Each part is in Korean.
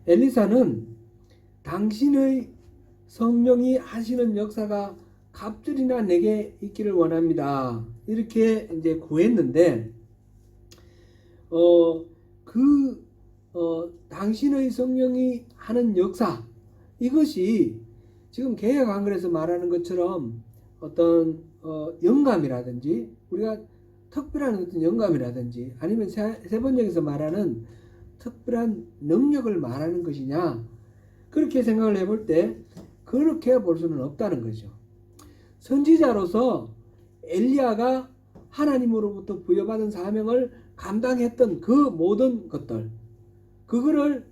엘리사는 당신의 성령이 하시는 역사가 갑절이나 내게 있기를 원합니다. 이렇게 이제 구했는데, 당신의 성령이 하는 역사, 이것이 지금 개역 한글에서 말하는 것처럼 어떤 영감이라든지, 우리가 특별한 어떤 영감이라든지, 아니면 세번역에서 말하는 특별한 능력을 말하는 것이냐, 그렇게 생각을 해볼 때 그렇게 볼 수는 없다는 거죠. 선지자로서 엘리야가 하나님으로부터 부여받은 사명을 감당했던 그 모든 것들, 그거를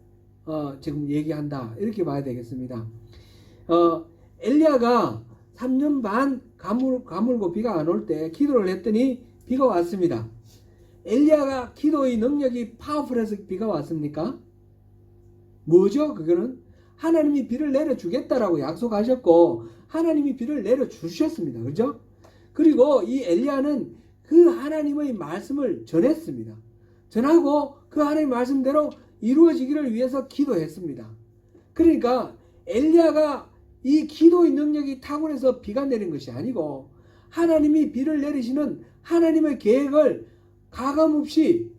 지금 얘기한다, 이렇게 봐야 되겠습니다. 엘리야가 3년 반 가물고 비가 안 올 때 기도를 했더니 비가 왔습니다. 엘리야가 기도의 능력이 파워풀해서 비가 왔습니까? 뭐죠? 그거는 하나님이 비를 내려주겠다라고 약속하셨고 하나님이 비를 내려주셨습니다. 그죠? 그리고 이 엘리야는 그 하나님의 말씀을 전했습니다. 전하고 그 하나님의 말씀대로 이루어지기를 위해서 기도했습니다. 그러니까 엘리야가 이 기도의 능력이 탁월해서 비가 내린 것이 아니고 하나님이 비를 내리시는 하나님의 계획을 가감없이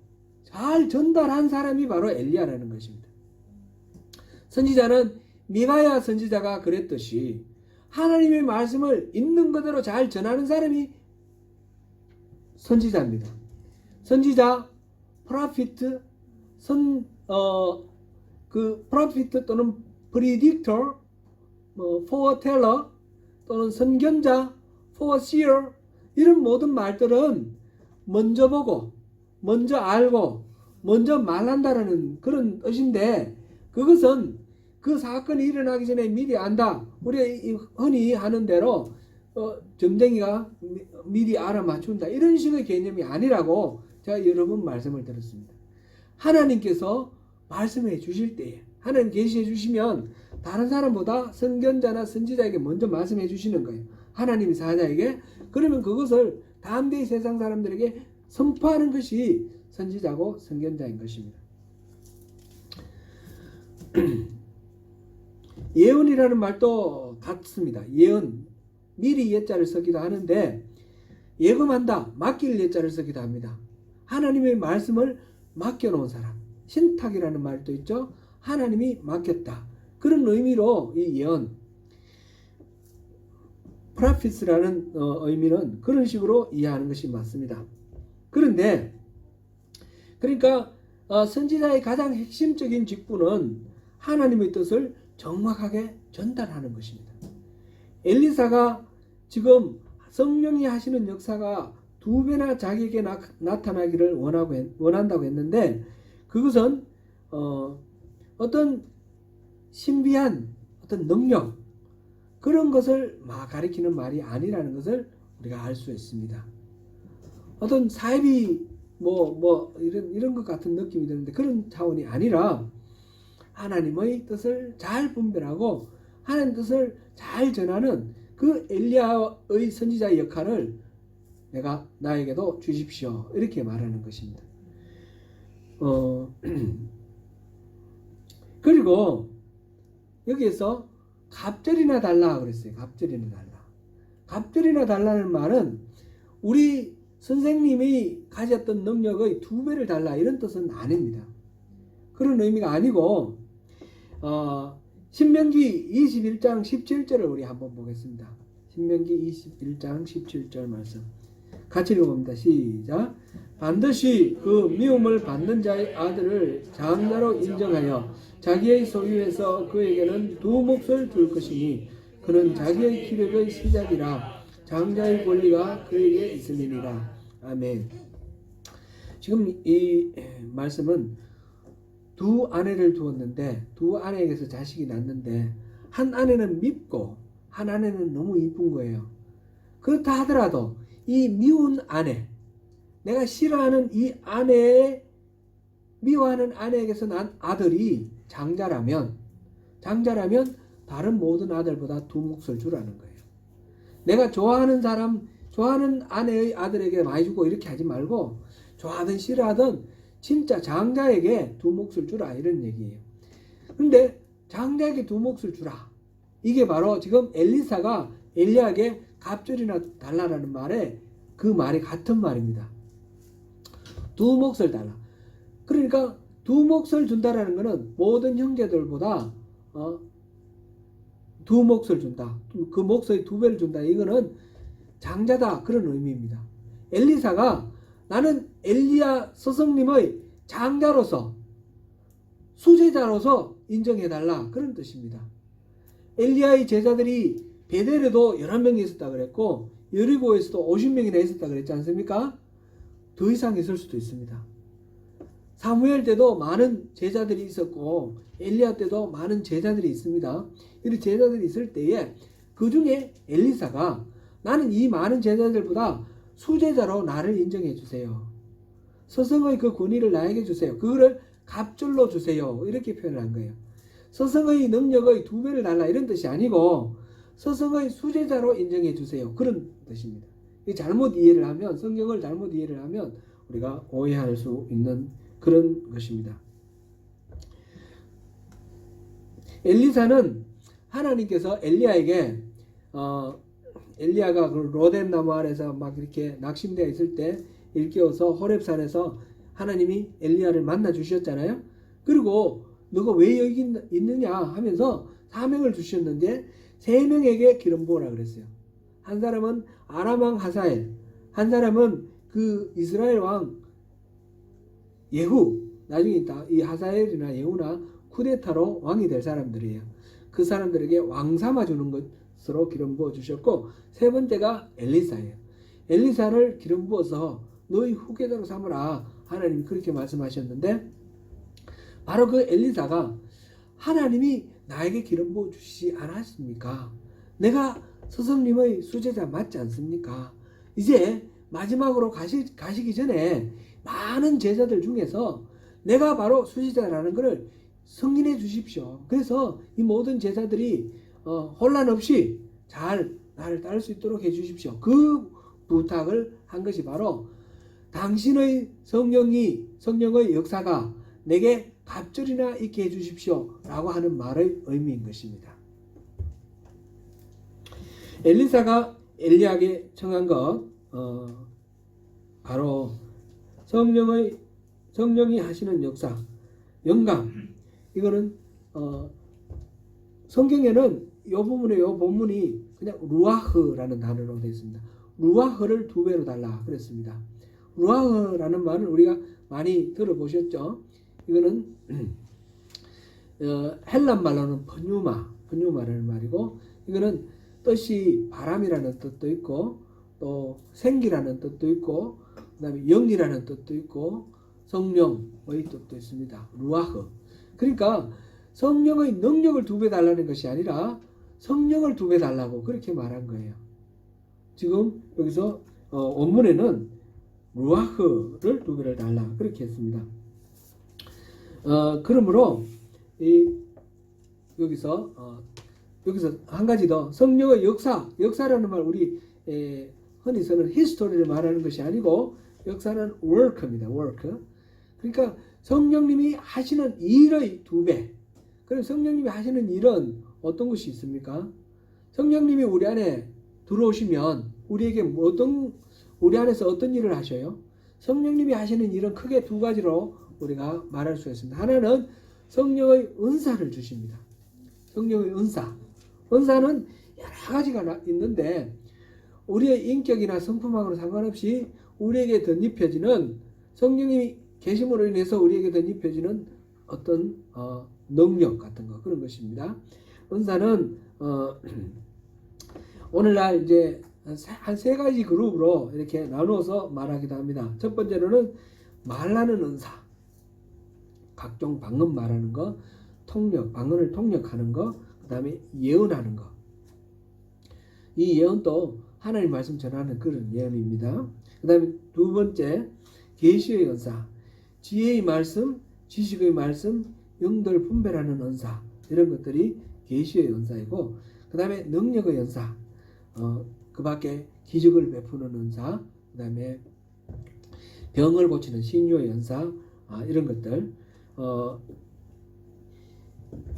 잘 전달한 사람이 바로 엘리야라는 것입니다. 선지자는 미가야 선지자가 그랬듯이 하나님의 말씀을 있는 그대로 잘 전하는 사람이 선지자입니다. 선지자, 프로피트, 프로피트 또는 프리딕터, 포어텔러 또는 선견자, 포어시어, 이런 모든 말들은 먼저 보고 먼저 알고 먼저 말한다라는 그런 뜻인데, 그것은 그 사건이 일어나기 전에 미리 안다. 우리가 흔히 하는 대로 점쟁이가 미리 알아맞춘다, 이런 식의 개념이 아니라고 제가 여러 번 말씀을 드렸습니다. 하나님께서 말씀해 주실 때에, 하나님 계시해 주시면 다른 사람보다 선견자나 선지자에게 먼저 말씀해 주시는 거예요. 하나님이 사자에게. 그러면 그것을 다음대의 세상 사람들에게 선포하는 것이 선지자고 선견자인 것입니다. 예언이라는 말도 같습니다. 예언, 미리 예자를 쓰기도 하는데 예금한다, 맡길 예자를 쓰기도 합니다. 하나님의 말씀을 맡겨놓은 사람, 신탁이라는 말도 있죠. 하나님이 맡겼다, 그런 의미로 이 예언, 프로피스라는 의미는 그런 식으로 이해하는 것이 맞습니다. 그런데 그러니까 선지자의 가장 핵심적인 직분은 하나님의 뜻을 정확하게 전달하는 것입니다. 엘리사가 지금 성령이 하시는 역사가 2배나 자기에게 나타나기를 원한다고 했는데, 그것은 어떤 신비한 어떤 능력, 그런 것을 가리키는 말이 아니라는 것을 우리가 알 수 있습니다. 어떤 사이비 이런 것 같은 느낌이 드는데 그런 차원이 아니라 하나님의 뜻을 잘 분별하고 하나님 뜻을 잘 전하는 그 엘리야의 선지자의 역할을 나에게도 주십시오, 이렇게 말하는 것입니다. 그리고 여기에서 갑절이나 달라 그랬어요. 갑절이나 달라. 갑절이나 달라는 말은 우리 선생님이 가졌던 능력의 2배를 달라, 이런 뜻은 아닙니다. 그런 의미가 아니고 신명기 21장 17절을 우리 한번 보겠습니다. 신명기 21장 17절 말씀 같이 읽어봅니다. 시작. 반드시 그 미움을 받는 자의 아들을 장자로 인정하여 자기의 소유에서 그에게는 2 몫을 줄 것이니 그는 자기의 기력의 시작이라 장자의 권리가 그에게 있음이니라. 아멘. 지금 이 말씀은 2 아내를 두었는데 2 아내에게서 자식이 났는데 한 아내는 밉고 한 아내는 너무 이쁜 거예요. 그렇다 하더라도 이 미운 아내, 내가 싫어하는 이 아내의 미워하는 아내에게서 난 아들이 장자라면 다른 모든 아들보다 2 몫을 주라는 거예요. 내가 좋아하는 사람, 좋아하는 아내의 아들에게 많이 주고 이렇게 하지 말고 좋아하든 싫어하든 진짜 장자에게 2 몫을 주라, 이런 얘기예요. 그런데 장자에게 두 몫을 주라. 이게 바로 지금 엘리사가 엘리야에게 갑절이나 달라라는 말에 그 말이 같은 말입니다. 두 몫을 달라. 그러니까 두 몫을 준다라는 것은 모든 형제들보다 두 몫을 준다. 그 몫의 두 배를 준다. 이거는 장자다. 그런 의미입니다. 엘리사가 나는 엘리야 스승님의 장자로서 수제자로서 인정해달라. 그런 뜻입니다. 엘리야의 제자들이 베델에도 11명이 있었다 그랬고 여리고에서도 50명이나 있었다 그랬지 않습니까? 더 이상 있을 수도 있습니다. 사무엘 때도 많은 제자들이 있었고 엘리야 때도 많은 제자들이 있습니다. 이런 제자들이 있을 때에 그 중에 엘리사가 나는 이 많은 제자들보다 수제자로 나를 인정해 주세요. 스승의 그 권위를 나에게 주세요. 그거를 갑절로 주세요. 이렇게 표현을 한 거예요. 스승의 능력의 두 배를 달라 이런 뜻이 아니고 스승의 수제자로 인정해 주세요. 그런 뜻입니다. 잘못 이해를 하면 성경을 잘못 이해를 하면 우리가 오해할 수 있는 그런 것입니다. 엘리사는 하나님께서 엘리야에게 엘리야가 그 로뎀 나무 아래서 막 이렇게 낙심되어 있을 때 일깨워서 호렙산에서 하나님이 엘리야를 만나 주셨잖아요. 그리고 너가 왜 여기 있느냐 하면서 사명을 주셨는데 세 명에게 기름 부으라 그랬어요. 한 사람은 아람 왕 하사엘, 한 사람은 그 이스라엘 왕 예후, 나중에 이 하사엘이나 예후나 쿠데타로 왕이 될 사람들이에요. 그 사람들에게 왕 삼아주는 것으로 기름 부어 주셨고 세 번째가 엘리사예요. 엘리사를 기름 부어서 너희 후계자로 삼으라 하나님이 그렇게 말씀하셨는데 바로 그 엘리사가 하나님이 나에게 기름 부어 주시지 않았습니까? 내가 스승님의 수제자 맞지 않습니까? 이제 마지막으로 가시기 전에 많은 제자들 중에서 내가 바로 수제자라는 것을 승인해 주십시오. 그래서 이 모든 제자들이 혼란 없이 잘 나를 따를 수 있도록 해 주십시오. 그 부탁을 한 것이 바로 당신의 성령의 역사가 내게 갑절이나 있게 해 주십시오 라고 하는 말의 의미인 것입니다. 엘리사가 엘리야에게 청한 것 바로 성령이 하시는 역사, 영감. 이거는 성경에는 이 부분에 이 본문이 그냥 루아흐라는 단어로 되어 있습니다. 루아흐를 두 배로 달라 그랬습니다. 루아흐라는 말은 우리가 많이 들어보셨죠? 이거는 헬란 말로는 펀유마라는 말이고 이거는 뜻이 바람이라는 뜻도 있고 또 생기라는 뜻도 있고 그 다음에 영이라는 뜻도 있고 성령의 뜻도 있습니다. 루아흐. 그러니까 성령의 능력을 두 배 달라는 것이 아니라 성령을 두 배 달라고 그렇게 말한 거예요. 지금 여기서 원문에는 루아흐를 두 배를 달라 그렇게 했습니다. 그러므로 여기서 한 가지 더 성령의 역사라는 말 우리 흔히서는 히스토리를 말하는 것이 아니고 역사는 work입니다. work. 그러니까 성령님이 하시는 일의 두 배. 그럼 성령님이 하시는 일은 어떤 것이 있습니까? 성령님이 우리 안에 들어오시면 우리에게 우리 안에서 어떤 일을 하셔요? 성령님이 하시는 일은 크게 두 가지로 우리가 말할 수 있습니다. 하나는 성령의 은사를 주십니다. 성령의 은사. 은사는 여러 가지가 있는데 우리의 인격이나 성품하고는 상관없이 우리에게 덧입혀지는 성령님이 계심으로 인해서 우리에게 덧입혀지는 어떤 능력 같은 거 그런 것입니다. 은사는 오늘날 이제 한 세 가지 그룹으로 이렇게 나누어서 말하기도 합니다. 첫 번째로는 말하는 은사, 각종 방언 말하는 거, 방언을 통역하는 거, 그 다음에 예언하는 거. 이 예언도 하나님 말씀 전하는 그런 예언입니다. 그 다음에 두 번째 계시의 은사, 지혜의 말씀, 지식의 말씀, 영들 분별하는 은사 이런 것들이 계시의 은사이고 그 다음에 능력의 은사, 그 밖에 기적을 베푸는 은사, 그 다음에 병을 고치는 신유의 은사 이런 것들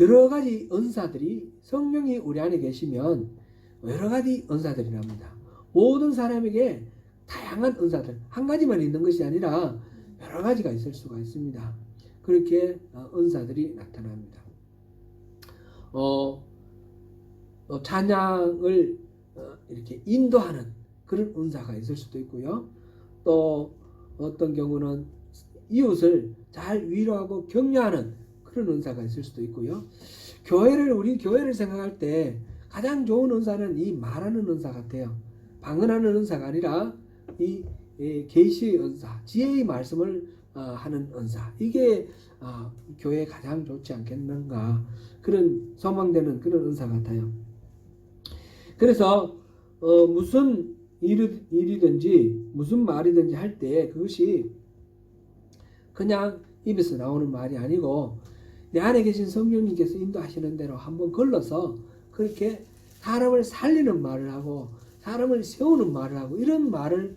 여러 가지 은사들이 성령이 우리 안에 계시면 여러 가지 은사들이랍니다. 모든 사람에게 다양한 은사들, 한 가지만 있는 것이 아니라 여러 가지가 있을 수가 있습니다. 그렇게 은사들이 나타납니다. 찬양을 이렇게 인도하는 그런 은사가 있을 수도 있고요. 또 어떤 경우는 이웃을 잘 위로하고 격려하는 그런 은사가 있을 수도 있고요. 우리 교회를 생각할 때 가장 좋은 은사는 이 말하는 은사 같아요. 방언하는 은사가 아니라 이 계시의 은사, 지혜의 말씀을 하는 은사. 이게 교회에 가장 좋지 않겠는가, 그런 소망되는 그런 은사 같아요. 그래서 무슨 일이든지 무슨 말이든지 할 때 그것이 그냥 입에서 나오는 말이 아니고 내 안에 계신 성령님께서 인도하시는 대로 한번 걸러서 그렇게 사람을 살리는 말을 하고 사람을 세우는 말을 하고 이런 말을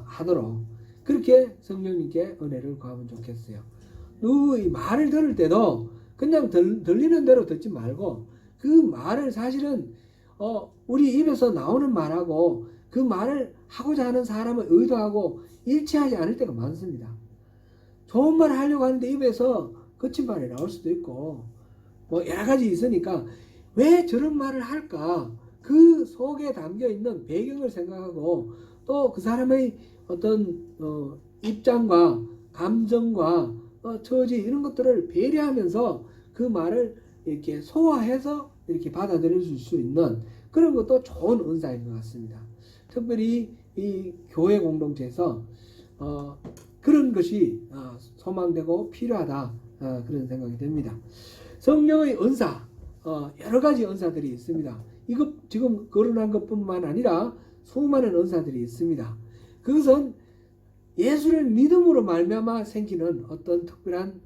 하도록 그렇게 성령님께 은혜를 구하면 좋겠어요. 이 말을 들을 때도 그냥 들리는 대로 듣지 말고 그 말을 사실은 우리 입에서 나오는 말하고 그 말을 하고자 하는 사람의 의도하고 일치하지 않을 때가 많습니다. 좋은 말을 하려고 하는데 입에서 거친 말이 나올 수도 있고 뭐 여러 가지 있으니까 왜 저런 말을 할까, 그 속에 담겨있는 배경을 생각하고 또 그 사람의 어떤 입장과 감정과 처지 이런 것들을 배려하면서 그 말을 이렇게 소화해서 이렇게 받아들일 수 있는 그런 것도 좋은 은사인 것 같습니다. 특별히 이 교회 공동체에서 그런 것이 소망되고 필요하다, 그런 생각이 됩니다. 성령의 은사, 여러 가지 은사들이 있습니다. 이것 지금 거론한 것뿐만 아니라 수많은 은사들이 있습니다. 그것은 예수를 믿음으로 말미암아 생기는 어떤 특별한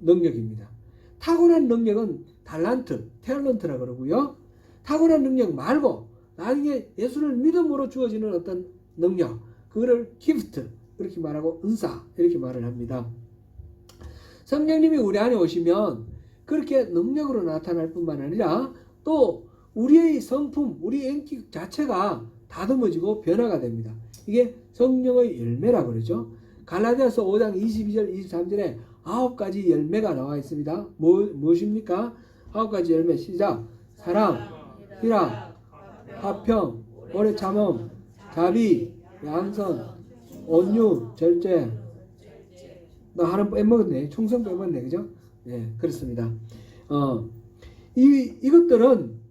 능력입니다. 타고난 능력은 탤런트라 그러고요. 타고난 능력 말고 나중에 예수를 믿음으로 주어지는 어떤 능력, 그거를 기프트 이렇게 말하고 은사 이렇게 말을 합니다. 성령님이 우리 안에 오시면 그렇게 능력으로 나타날 뿐만 아니라 또 우리의 성품, 우리의 인격 자체가 다듬어지고 변화가 됩니다. 이게 성령의 열매라고 그러죠. 갈라디아서 5장 22절 23절에 9가지 열매가 나와 있습니다. 무엇입니까? 9가지 열매 시작. 사랑, 희락, 화평, 오래 참음, 자비, 양선, 온유, 절제. 나 하나 빼먹었네. 충성 빼먹었네. 그죠? 네, 그렇습니다. 이것들은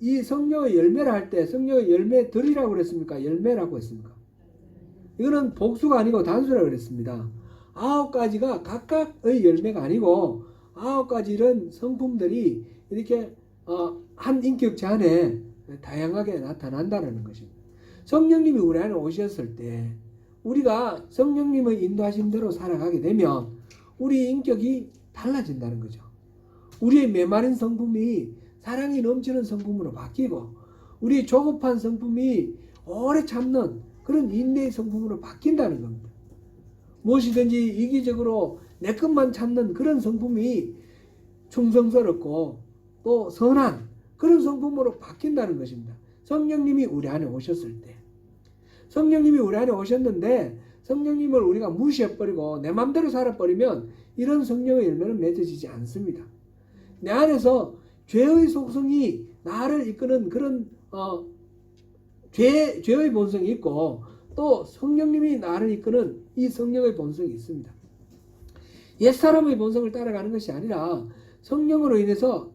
이 성령의 열매를 할 때 성령의 열매들이라고 그랬습니까? 열매라고 했습니까? 이거는 복수가 아니고 단수라고 그랬습니다. 9가지가 각각의 열매가 아니고 9가지 이런 성품들이 이렇게 한 인격체 안에 다양하게 나타난다는 것입니다. 성령님이 우리 안에 오셨을 때 우리가 성령님의 인도하신 대로 살아가게 되면 우리 인격이 달라진다는 거죠. 우리의 메마른 성품이 사랑이 넘치는 성품으로 바뀌고 우리의 조급한 성품이 오래 참는 그런 인내의 성품으로 바뀐다는 겁니다. 무엇이든지 이기적으로 내 것만 찾는 그런 성품이 충성스럽고 또 선한 그런 성품으로 바뀐다는 것입니다. 성령님이 우리 안에 오셨을 때, 성령님이 우리 안에 오셨는데 성령님을 우리가 무시해버리고 내 맘대로 살아버리면 이런 성령의 열매는 맺어지지 않습니다. 내 안에서 죄의 속성이 나를 이끄는 그런 죄의 본성이 있고 또 성령님이 나를 이끄는 이 성령의 본성이 있습니다. 옛사람의 본성을 따라가는 것이 아니라 성령으로 인해서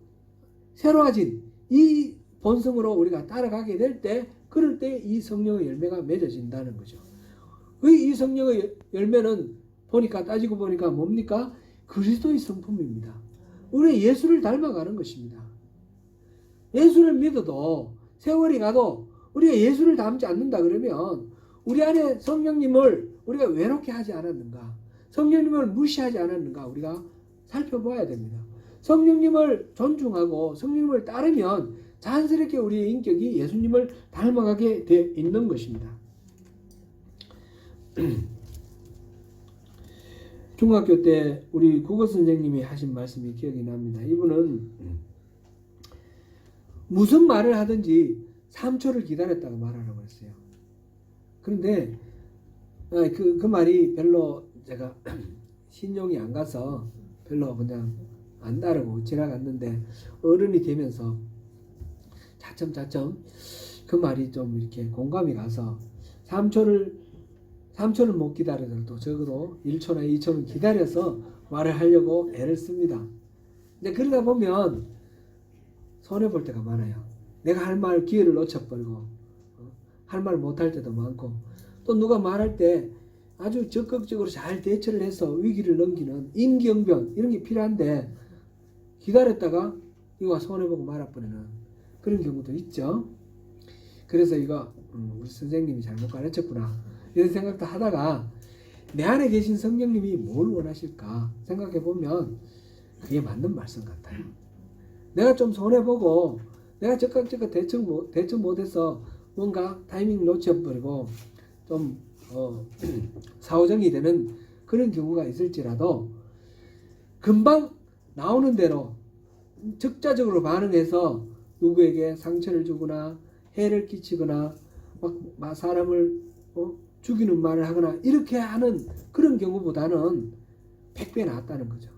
새로워진 이 본성으로 우리가 따라가게 될 때 그럴 때 이 성령의 열매가 맺어진다는 거죠. 이 성령의 열매는 따지고 보니까 뭡니까? 그리스도의 성품입니다. 우리 예수를 닮아가는 것입니다. 예수를 믿어도 세월이 가도 우리가 예수를 닮지 않는다 그러면 우리 안에 성령님을 우리가 외롭게 하지 않았는가, 성령님을 무시하지 않았는가 우리가 살펴봐야 됩니다. 성령님을 존중하고 성령님을 따르면 자연스럽게 우리의 인격이 예수님을 닮아가게 되어 있는 것입니다. 중학교 때 우리 국어 선생님이 하신 말씀이 기억이 납니다. 이분은 무슨 말을 하든지 3초를 기다렸다가 말하라고 했어요. 그런데 그 말이 별로 제가 신용이 안 가서 별로 그냥 안 따르고 지나갔는데, 어른이 되면서 차츰 그 말이 좀 이렇게 공감이 가서 3초를 못 기다려도 적어도 1초나 2초는 기다려서 말을 하려고 애를 씁니다. 근데 그러다 보면 손해볼 때가 많아요. 내가 할 말 기회를 놓쳐버리고 할 말 못할 때도 많고, 또 누가 말할 때 아주 적극적으로 잘 대처를 해서 위기를 넘기는 임기응변 이런 게 필요한데, 기다렸다가 이거 손해보고 말아버리는 그런 경우도 있죠. 그래서 이거 우리 선생님이 잘못 가르쳤구나 이런 생각도 하다가, 내 안에 계신 성령님이 뭘 원하실까 생각해보면 그게 맞는 말씀 같아요. 내가 좀 손해보고 내가 적극 대처 못해서 뭔가 타이밍 놓쳐버리고 좀 사오정이 되는 그런 경우가 있을지라도, 금방 나오는 대로 적자적으로 반응해서 누구에게 상처를 주거나 해를 끼치거나 막 사람을 죽이는 말을 하거나 이렇게 하는 그런 경우보다는 100배 낫다는 거죠.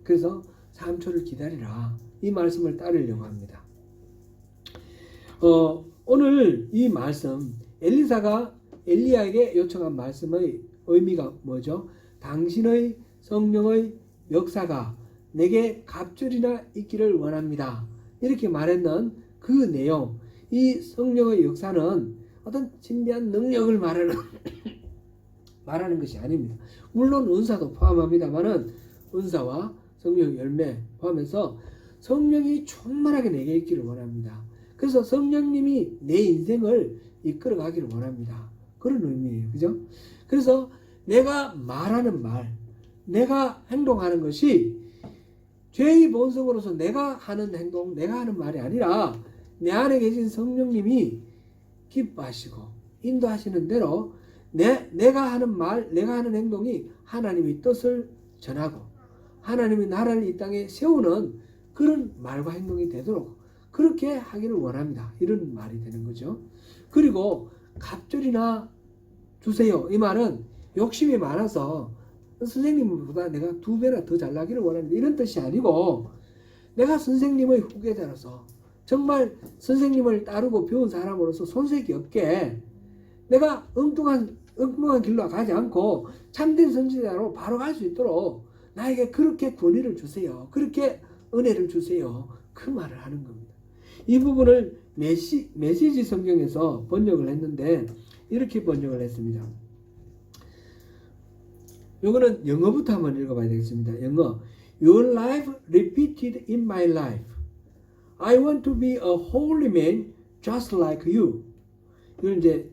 그래서 3초를 기다리라, 이 말씀을 따르려고 합니다. 오늘 이 말씀, 엘리사가 엘리야에게 요청한 말씀의 의미가 뭐죠? 당신의 성령의 역사가 내게 갑절이나 있기를 원합니다. 이렇게 말했는 그 내용, 이 성령의 역사는 어떤 신비한 능력을 말하는 것이 아닙니다. 물론 은사도 포함합니다만은, 은사와 성령 열매 포함해서 성령이 충만하게 내게 있기를 원합니다. 그래서 성령님이 내 인생을 이끌어 가기를 원합니다. 그런 의미예요. 그죠? 그래서 내가 말하는 말, 내가 행동하는 것이 죄의 본성으로서 내가 하는 행동, 내가 하는 말이 아니라 내 안에 계신 성령님이 기뻐하시고 인도하시는 대로 내가 하는 말, 내가 하는 행동이 하나님의 뜻을 전하고 하나님의 나라를 이 땅에 세우는 그런 말과 행동이 되도록 그렇게 하기를 원합니다. 이런 말이 되는 거죠. 그리고 갑절이나 주세요. 이 말은 욕심이 많아서 선생님보다 내가 2배나 더 잘나기를 원합니다, 이런 뜻이 아니고, 내가 선생님의 후계자로서 정말 선생님을 따르고 배운 사람으로서 손색이 없게 내가 엉뚱한 길로 가지 않고 참된 선지자로 바로 갈 수 있도록 나에게 그렇게 권위를 주세요, 그렇게 은혜를 주세요, 그 말을 하는 겁니다. 이 부분을 메시지 성경에서 번역을 했는데 이렇게 번역을 했습니다. 이거는 영어부터 한번 읽어봐야 되겠습니다. 영어. Your life repeated in my life. I want to be a holy man just like you. 이건 이제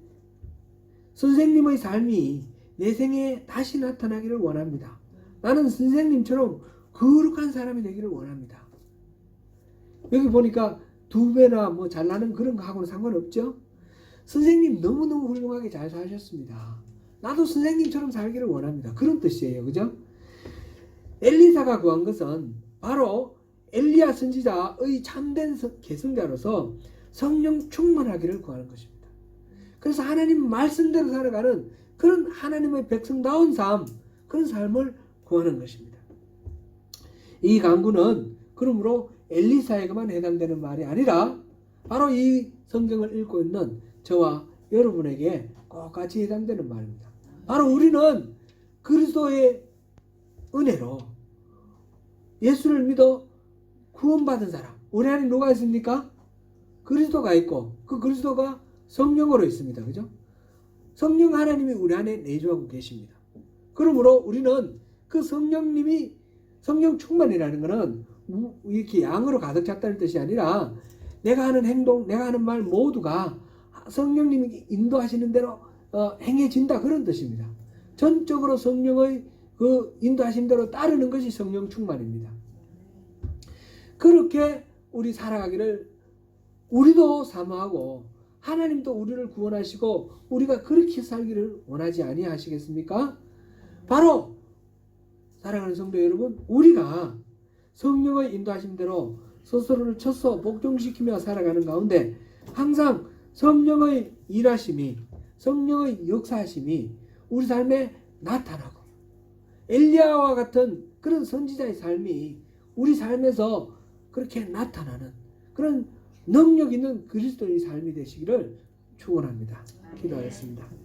선생님의 삶이 내 생에 다시 나타나기를 원합니다. 나는 선생님처럼 거룩한 사람이 되기를 원합니다. 여기 보니까 2배나 뭐 잘나는 그런 거 하고는 상관없죠. 선생님 너무너무 훌륭하게 잘 사셨습니다. 나도 선생님처럼 살기를 원합니다. 그런 뜻이에요. 그죠? 엘리사가 구한 것은 바로 엘리야 선지자의 참된 계승자로서 성령 충만하기를 구하는 것입니다. 그래서 하나님 말씀대로 살아가는 그런 하나님의 백성다운 삶, 그런 삶을 구하는 것입니다. 이 간구는 그러므로 엘리사에게만 해당되는 말이 아니라 바로 이 성경을 읽고 있는 저와 여러분에게 꼭 같이 해당되는 말입니다. 바로 우리는 그리스도의 은혜로 예수를 믿어 구원받은 사람, 우리 안에 누가 있습니까? 그리스도가 있고 그 그리스도가 성령으로 있습니다. 그죠? 성령 하나님이 우리 안에 내주하고 계십니다. 그러므로 우리는 그 성령님이, 성령 충만이라는 것은 이렇게 양으로 가득 찼다는 뜻이 아니라 내가 하는 행동, 내가 하는 말 모두가 성령님이 인도하시는 대로 행해진다, 그런 뜻입니다. 전적으로 성령의 그 인도하신 대로 따르는 것이 성령 충만입니다. 그렇게 우리 살아가기를 우리도 사모하고 하나님도 우리를 구원하시고 우리가 그렇게 살기를 원하지 아니하시겠습니까? 바로 사랑하는 성도 여러분, 우리가 성령의 인도하심대로 스스로를 쳐서 복종시키며 살아가는 가운데 항상 성령의 일하심이, 성령의 역사하심이 우리 삶에 나타나고 엘리야와 같은 그런 선지자의 삶이 우리 삶에서 그렇게 나타나는 그런 능력 있는 그리스도의 삶이 되시기를 축원합니다. 기도하겠습니다.